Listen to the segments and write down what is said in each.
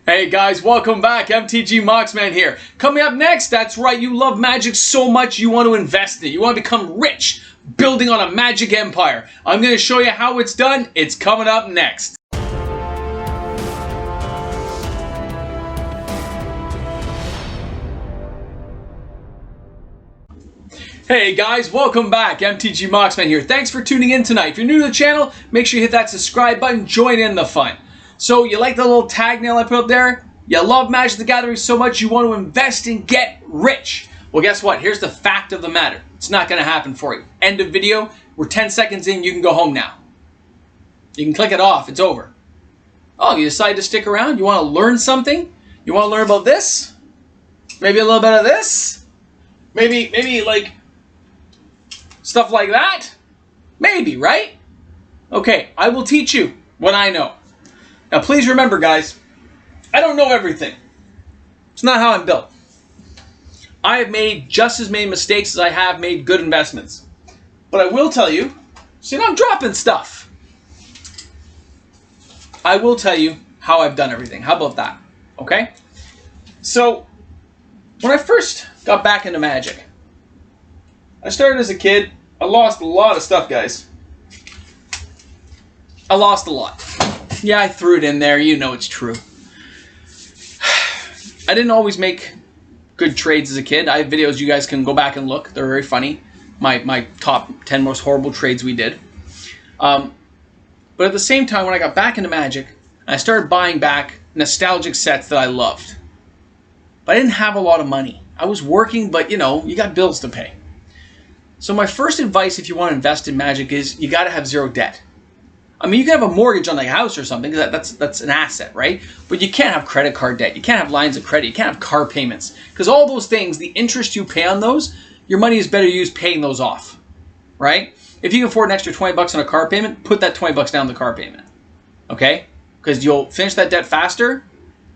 Hey guys, welcome back. MTG Moxman here. Coming up next, that's right, you love Magic so much you want to invest in it. You want to become rich, building on a Magic empire. I'm going to show you how it's done. It's coming up next. Hey guys, welcome back. MTG Moxman here. Thanks for tuning in tonight. If you're new to the channel, make sure you hit that subscribe button. Join in the fun. So, you like the little tag nail I put up there? You love Magic the Gathering so much you want to invest and get rich. Well, guess what? Here's the fact of the matter. It's not going to happen for you. End of video. We're 10 seconds in. You can go home now. You can click it off. It's over. Oh, you decide to stick around? You want to learn something? You want to learn about this? Maybe a little bit of this? Maybe like stuff like that? Maybe, right? Okay, I will teach you what I know. Now, please remember, guys, I don't know everything. It's not how I'm built. I have made just as many mistakes as I have made good investments. But I will tell you, see, I'm dropping stuff. I will tell you how I've done everything. How about that? Okay? So, when I first got back into Magic, I started as a kid. I lost a lot of stuff, guys. I lost a lot. Yeah, I threw it in there. You know it's true. I didn't always make good trades as a kid. I have videos you guys can go back and look. They're very funny. My top 10 most horrible trades we did. But at the same time, when I got back into Magic, I started buying back nostalgic sets that I loved. But I didn't have a lot of money. I was working, but you know, you got bills to pay. So my first advice if you want to invest in Magic is you got to have zero debt. I mean, you can have a mortgage on like a house or something, because that's an asset, right? But you can't have credit card debt. You can't have lines of credit. You can't have car payments. Because all those things, the interest you pay on those, your money is better used paying those off, right? If you can afford an extra 20 bucks on a car payment, put that 20 bucks down the car payment, okay? Because you'll finish that debt faster,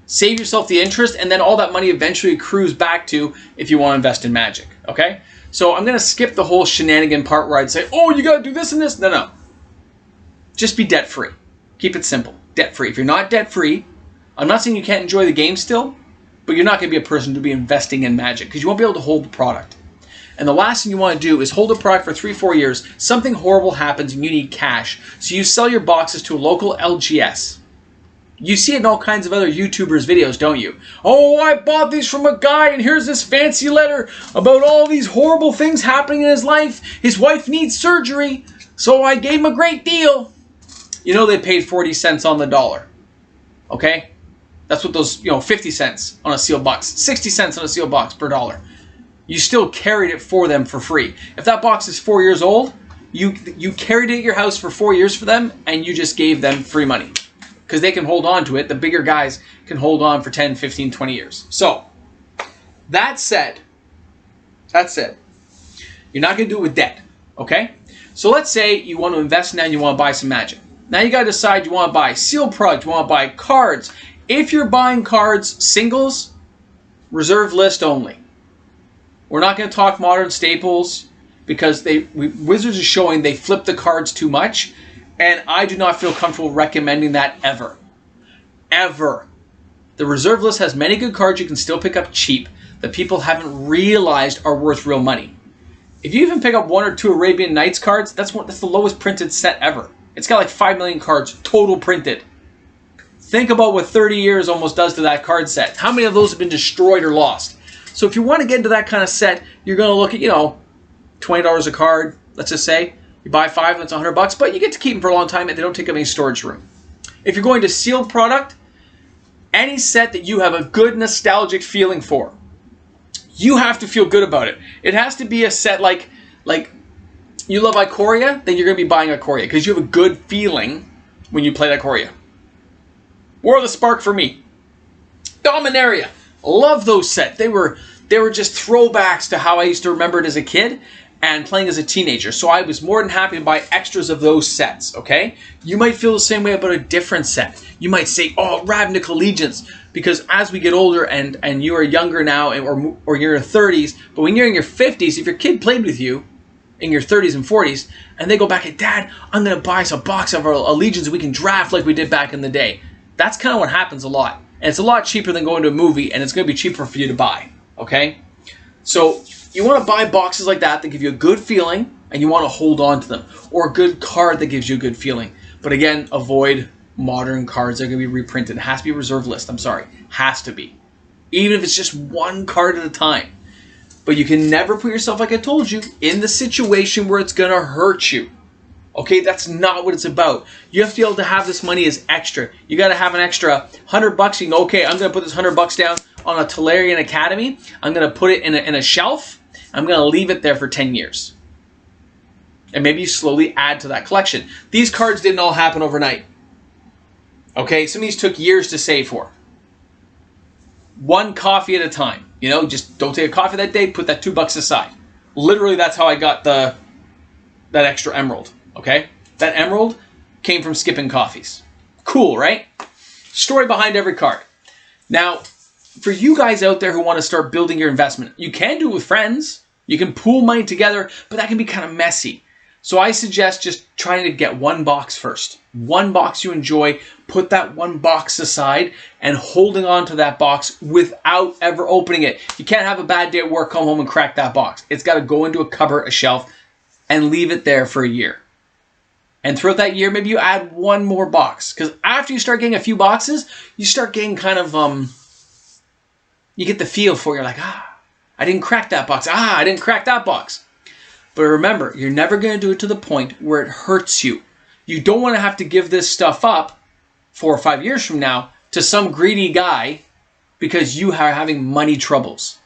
save yourself the interest, and then all that money eventually accrues back to if you want to invest in Magic, okay? So I'm going to skip the whole shenanigan part where I'd say, oh, you got to do this and this. No. Just be debt-free. Keep it simple. Debt-free. If you're not debt-free, I'm not saying you can't enjoy the game still, but you're not going to be a person to be investing in Magic because you won't be able to hold the product. And the last thing you want to do is hold a product for 3-4 years, something horrible happens and you need cash. So you sell your boxes to a local LGS. You see it in all kinds of other YouTubers' videos, don't you? Oh, I bought these from a guy and here's this fancy letter about all these horrible things happening in his life. His wife needs surgery, so I gave him a great deal. You know they paid 40 cents on the dollar, okay? That's what those, 50 cents on a sealed box, 60 cents on a sealed box per dollar. You still carried it for them for free. If that box is 4 years old, you carried it at your house for 4 years for them, and you just gave them free money. Because they can hold on to it. The bigger guys can hold on for 10, 15, 20 years. So, that said, you're not going to do it with debt, okay? So let's say you want to invest now and you want to buy some Magic. Now you got to decide you want to buy sealed product, you want to buy cards. If you're buying cards, singles, reserve list only. We're not going to talk modern staples because Wizards is showing they flip the cards too much, and I do not feel comfortable recommending that ever. Ever. The reserve list has many good cards you can still pick up cheap that people haven't realized are worth real money. If you even pick up 1 or 2 Arabian Nights cards, that's the lowest printed set ever. It's got like 5 million cards total printed. Think about what 30 years almost does to that card set. How many of those have been destroyed or lost? So if you want to get into that kind of set, you're going to look at, $20 a card, let's just say. You buy 5, that's $100, but you get to keep them for a long time and they don't take up any storage room. If you're going to sealed product, any set that you have a good nostalgic feeling for, you have to feel good about it. It has to be a set like you love Ikoria, then you're going to be buying Ikoria because you have a good feeling when you play Ikoria. War of the Spark for me. Dominaria. Love those sets. They were just throwbacks to how I used to remember it as a kid and playing as a teenager. So I was more than happy to buy extras of those sets, okay? You might feel the same way about a different set. You might say, oh, Ravnica Allegiance, because as we get older and you are younger now or you're in your 30s, but when you're in your 50s, if your kid played with you in your 30s and 40s, and they go back and, Dad, I'm going to buy us a box of our Allegiance we can draft like we did back in the day. That's kind of what happens a lot. And it's a lot cheaper than going to a movie, and it's going to be cheaper for you to buy, okay? So you want to buy boxes like that give you a good feeling, and you want to hold on to them. Or a good card that gives you a good feeling. But again, avoid modern cards that are going to be reprinted. It has to be a reserve list. I'm sorry. Has to be. Even if it's just one card at a time. But you can never put yourself, like I told you, in the situation where it's going to hurt you. Okay, that's not what it's about. You have to be able to have this money as extra. You got to have an extra $100. You can go, okay, I'm going to put this $100 down on a Tolarian Academy. I'm going to put it in a shelf. I'm going to leave it there for 10 years. And maybe you slowly add to that collection. These cards didn't all happen overnight. Okay, some of these took years to save for. One coffee at a time. You know, just don't take a coffee that day, put that $2 aside. Literally, that's how I got that extra emerald. Okay? That emerald came from skipping coffees. Cool, right? Story behind every card. Now, for you guys out there who want to start building your investment, you can do it with friends. You can pool money together, but that can be kind of messy. So I suggest just trying to get one box first. One box you enjoy, put that one box aside, and holding on to that box without ever opening it. You can't have a bad day at work, come home and crack that box. It's got to go into a cupboard, a shelf, and leave it there for a year. And throughout that year, maybe you add one more box. Because after you start getting a few boxes, you start getting kind of, you get the feel for it. You're like, I didn't crack that box. I didn't crack that box. But remember, you're never going to do it to the point where it hurts you. You don't want to have to give this stuff up 4 or 5 years from now to some greedy guy because you are having money troubles.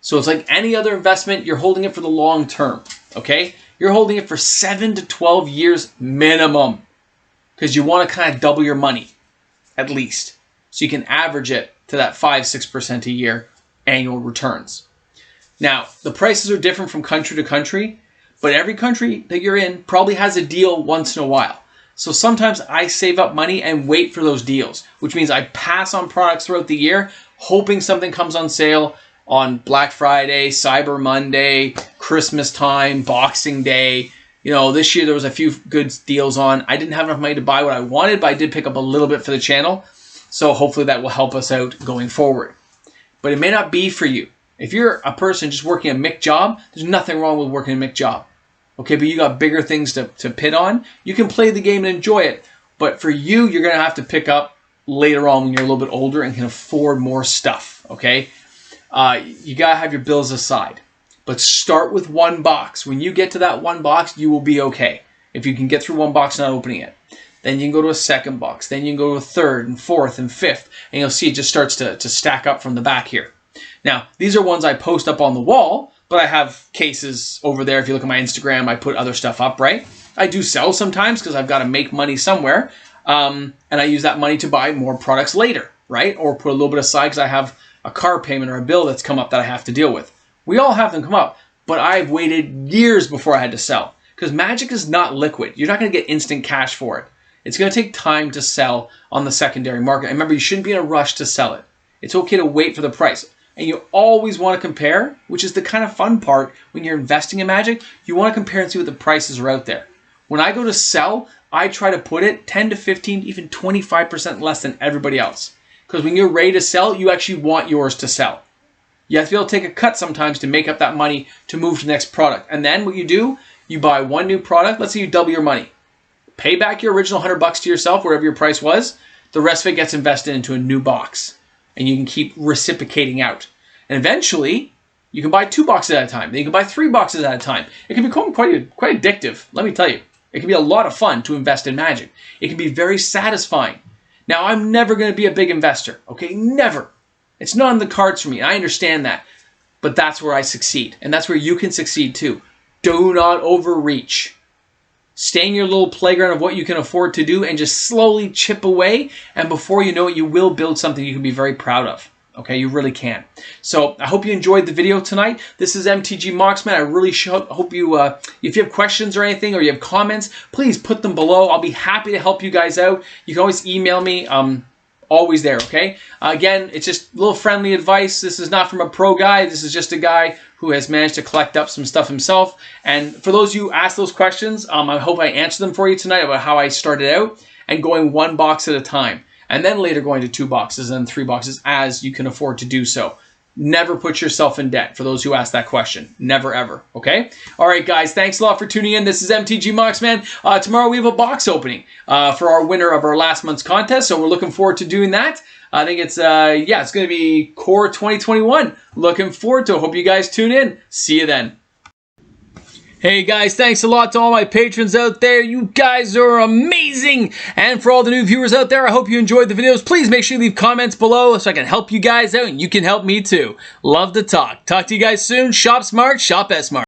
So it's like any other investment, you're holding it for the long term, okay? You're holding it for 7 to 12 years minimum because you want to kind of double your money at least. So you can average it to that 5-6% a year annual returns. Now, the prices are different from country to country, but every country that you're in probably has a deal once in a while. So sometimes I save up money and wait for those deals, which means I pass on products throughout the year, hoping something comes on sale on Black Friday, Cyber Monday, Christmas time, Boxing Day. You know, this year there was a few good deals on. I didn't have enough money to buy what I wanted, but I did pick up a little bit for the channel. So hopefully that will help us out going forward. But it may not be for you. If you're a person just working a MIC job, there's nothing wrong with working a MIC job. Okay, but you got bigger things to pit on. You can play the game and enjoy it. But for you, you're going to have to pick up later on when you're a little bit older and can afford more stuff. Okay, you got to have your bills aside. But start with one box. When you get to that one box, you will be okay. If you can get through one box not opening it. Then you can go to a second box. Then you can go to a third and fourth and fifth. And you'll see it just starts to stack up from the back here. Now, these are ones I post up on the wall, but I have cases over there. If you look at my Instagram, I put other stuff up, right? I do sell sometimes because I've got to make money somewhere. And I use that money to buy more products later, right? Or put a little bit aside because I have a car payment or a bill that's come up that I have to deal with. We all have them come up, but I've waited years before I had to sell because Magic is not liquid. You're not going to get instant cash for it. It's going to take time to sell on the secondary market. And remember, you shouldn't be in a rush to sell it. It's okay to wait for the price. And you always want to compare, which is the kind of fun part when you're investing in Magic. You want to compare and see what the prices are out there. When I go to sell, I try to put it 10 to 15, even 25% less than everybody else. Because when you're ready to sell, you actually want yours to sell. You have to be able to take a cut sometimes to make up that money to move to the next product. And then what you do, you buy one new product. Let's say you double your money. Pay back your original $100 to yourself, whatever your price was. The rest of it gets invested into a new box. And you can keep reciprocating out. And eventually, you can buy 2 boxes at a time. Then you can buy 3 boxes at a time. It can become quite addictive, let me tell you. It can be a lot of fun to invest in Magic. It can be very satisfying. Now, I'm never going to be a big investor, okay? Never. It's not on the cards for me. I understand that. But that's where I succeed. And that's where you can succeed too. Do not overreach. Stay in your little playground of what you can afford to do and just slowly chip away. And before you know it, you will build something you can be very proud of. Okay, you really can. So I hope you enjoyed the video tonight. This is MTG Marksman. I really hope you, if you have questions or anything or you have comments, please put them below. I'll be happy to help you guys out. You can always email me. Always there, okay? Again, it's just a little friendly advice. This is not from a pro guy. This is just a guy who has managed to collect up some stuff himself. And for those of you who asked those questions, I hope I answered them for you tonight about how I started out and going one box at a time. and then later going to 2 boxes and 3 boxes as you can afford to do so. Never put yourself in debt, for those who ask that question. Never, ever. Okay? All right, guys. Thanks a lot for tuning in. This is MTG Moxman. Tomorrow we have a box opening for our winner of our last month's contest, so we're looking forward to doing that. I think it's, it's going to be Core 2021. Looking forward to it. Hope you guys tune in. See you then. Hey guys, thanks a lot to all my patrons out there. You guys are amazing. And for all the new viewers out there, I hope you enjoyed the videos. Please make sure you leave comments below so I can help you guys out and you can help me too. Love to talk. Talk to you guys soon. Shop smart, shop S-Smart.